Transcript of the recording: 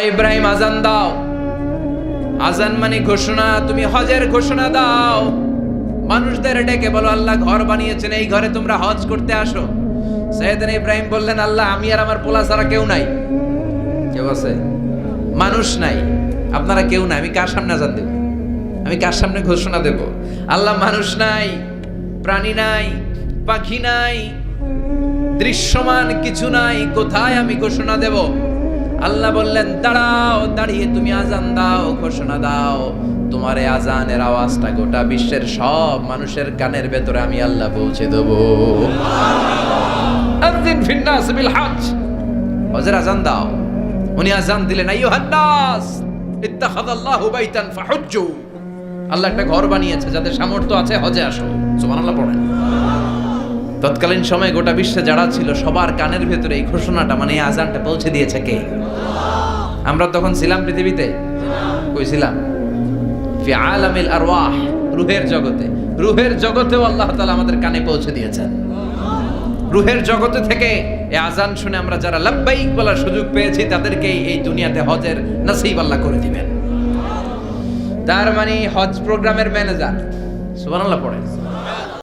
ইব্রাহিম আজান দাও। আজান মানে ঘোষণা, তুমি হজের ঘোষণা দাও। মানুষদের ডেকে বলো আল্লাহ ঘর বানিয়েছেন, এই ঘরে তোমরা হজ করতে আসো। সাইয়েদনা ইব্রাহিম বললেন আল্লাহ আমি আর আমার পোলা ছাড়া কেউ নাই। কেউ আছে? মানুষ নাই, আপনারা কেউ নাই, আমি কার সামনে আজান দেব? আমি কার সামনে ঘোষণা দেব? আল্লাহ মানুষ নাই, প্রাণী নাই, পাখি নাই, দৃশ্যমান কিছু নাই, কোথায় আমি ঘোষণা দেব? আল্লাহ বললেন দাঁড়াও, দাঁড়িয়ে তুমি আজান দাও, ঘোষণা দাও। তোমার এই আজানের আওয়াজটা গোটা বিশ্বের সব মানুষের কানের ভেতরে আমি আল্লাহ পৌঁছে দেব। আযিন ফিন নাস বিল হজ, হজের আজান দাও। উনি আজান দিলেন আইয়ুহান নাস ইত্তাখাযাল্লাহু বাইতান ফাহুজ্জু। আল্লাহ একটা ঘর বানিয়েছে, যাদের সামর্থ্য আছে হজে আসো। সুবহানাল্লাহ পড়েন। তৎকালীন সময়ে গোটা বিশ্বে যারা ছিল সবার কানের ভেতরে এই ঘোষণাটা মানে এই আজানটা পৌঁছে দিয়েছে কে? আমরা তখন ছিলাম পৃথিবীতে? কই ছিলাম? ফি আলামিল আরওয়াহ, রূহের জগতে। রূহের জগতেও আল্লাহ তাআলা আমাদের কানে পৌঁছে দিয়েছেন। রূহের জগতে থেকে এই আজান শুনে আমরা যারা লাব্বাইক বলার সুযোগ পেয়েছি তাদেরকেই এই দুনিয়াতে হজের নসিব আল্লাহ করে দিবেন। তার মানে হজ প্রোগ্রামের ম্যানেজার। সুবহানাল্লাহ পড়ে।